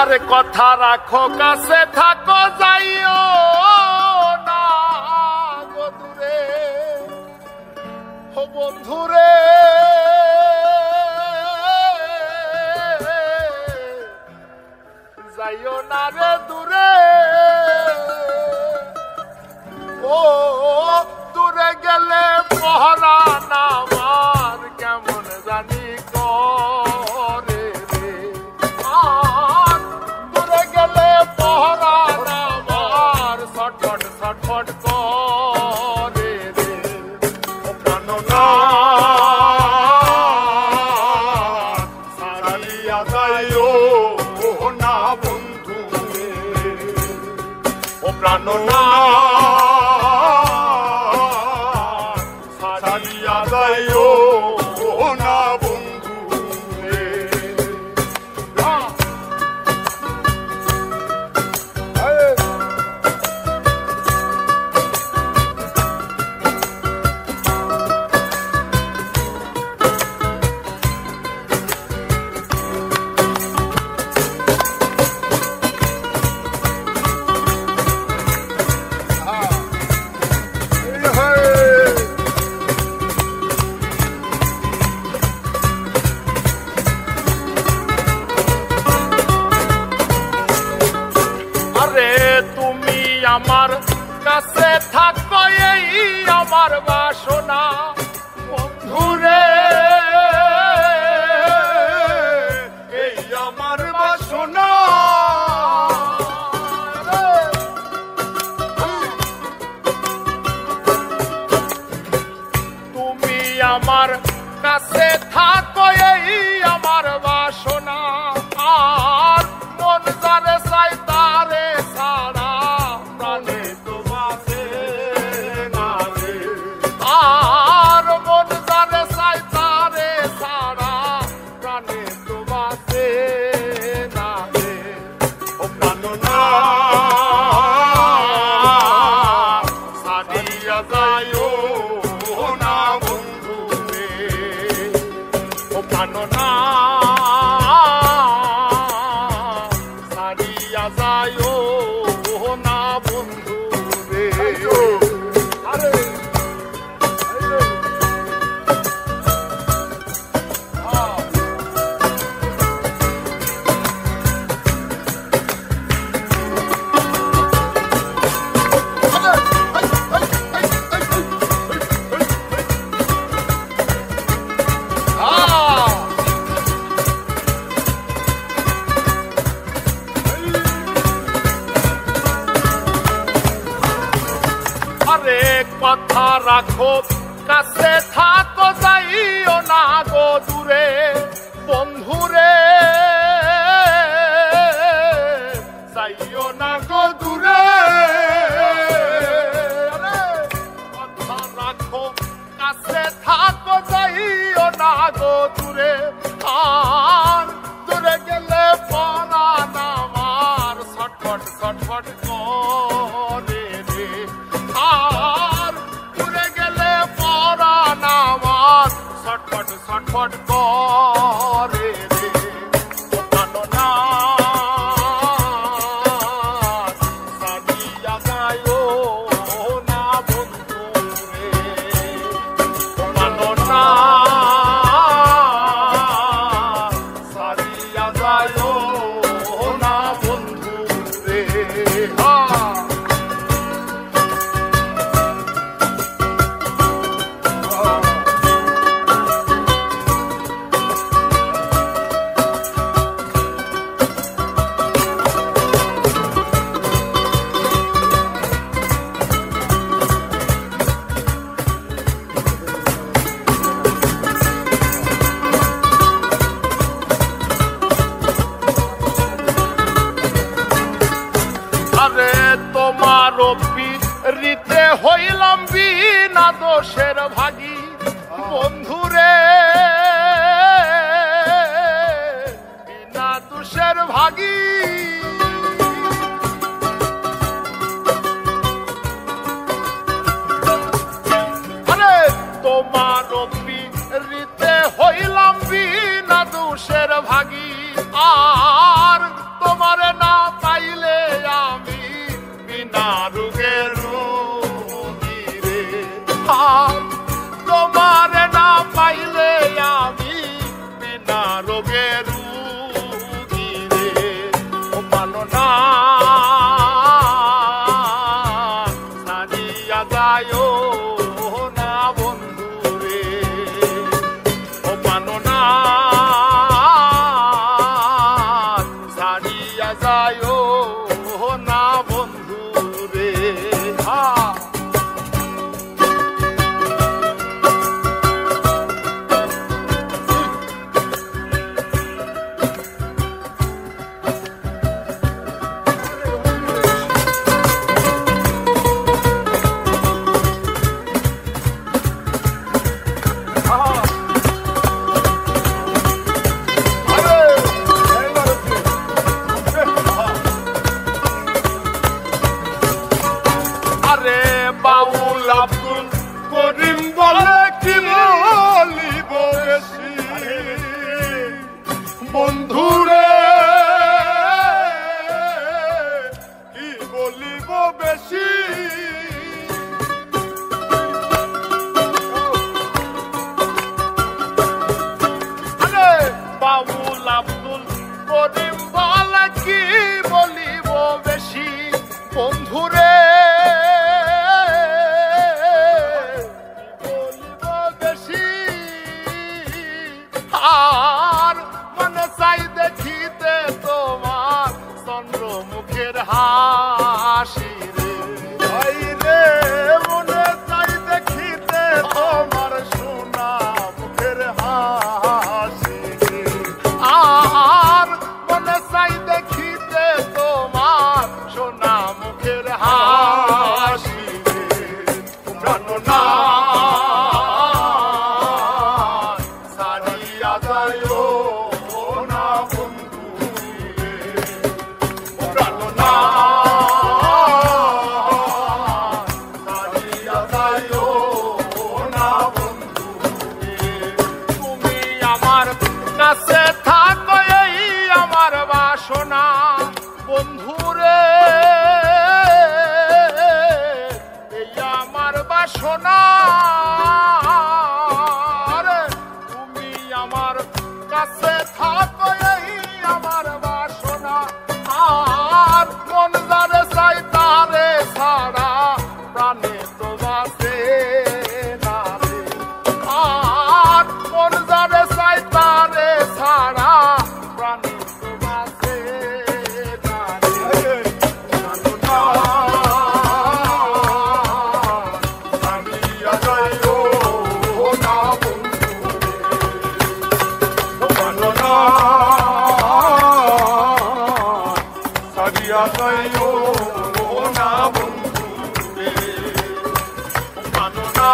আরে কথা রাখো কাছে থাকো যাইও না গো দূরে ও বন্ধুরে যাইও না রে দূরে ও দূরে গেলে পহরান আমার কেমন জানি করে রে আর দূরে গেলে পহরান আমার ছটফট ছটফট করে রে ও প্রাণনাথ ছাড়িয়া যাইও না বন্ধু ও প্রাণনাথ ছাড়িয়া যাইও না বন্ধু আমার কাছে থাকো এই আমার বাসনা বন্ধুরে এই আমার বাসনা তুমি আমার কাছে থাকো এই আমার বাসনা আর মন যারে চাই তারে ছাড়া আর মন জানে চাই তারে ছাড়া প্রাণে তো বাঁচে না রে ও প্রাণনাথ ছাড়িয়া যাইও না বন্ধু রে ও প্রাণনাথ ছাড়িয়া যাইও না বন্ধু রে আরে কথা রাখো কাছে থাকো যাইও না গো দূরে বন্ধুরে যাইও না গো দূরে কথা রাখো কাছে থাকো যাইও না গো দূরে আর দূরে গেলে পরান আমার ছটফট ছটফট করে রে আর দূরে গেলে পরান আমার ছটফট ছটফট করে রে ও প্রাণনাথ ছাড়িয়া যাইও না বন্ধু রে ও প্রাণনাথ ছাড়িয়া যাইও না বন্ধু রে আরে তোমার পিরিতে হইলাম বিনা দোষের ভাগী বন্ধুরে বিনা দোষের ভাগী আরে তোমার পিরিতে হইলাম বিনা দোষের ভাগী আর তোমার যায় না বন্ধু রে। বাউল আব্দুল করিম বলে কি বলিব বেশি বন্ধুরে, কি বলিব বেশি। আরে বাউল আব্দুল করিম বলে কি বলিব বেশি বন্ধুরে, আর মনে চাই দেখিতে তোমার চন্দ্রমুখের হাসি রে। ভাই রে মনে চাই দেখিতে তোমার সোনা মুখের হাসি রে, আর মনে চাই দেখিতে তোমার সোনা মুখের হাসি রে। জানো না কাছে থাকো এই আমার বাসনা বন্ধুরে, এই আমার বাসনা রে। তুমি আমার কাছে থাকো এই আমার বাসনা, আর মন যারে চাই তারে ছাড়া প্রাণে তো বাঁচে না রে, আর মন যারে চাই তারে ছাড়া প্রাণী তো বাঁচে না রে। জানো না ছাড়িয়া যাইও না বন্ধু রে, জানো না ছাড়িয়া যাইও না বন্ধু রে, জানো না।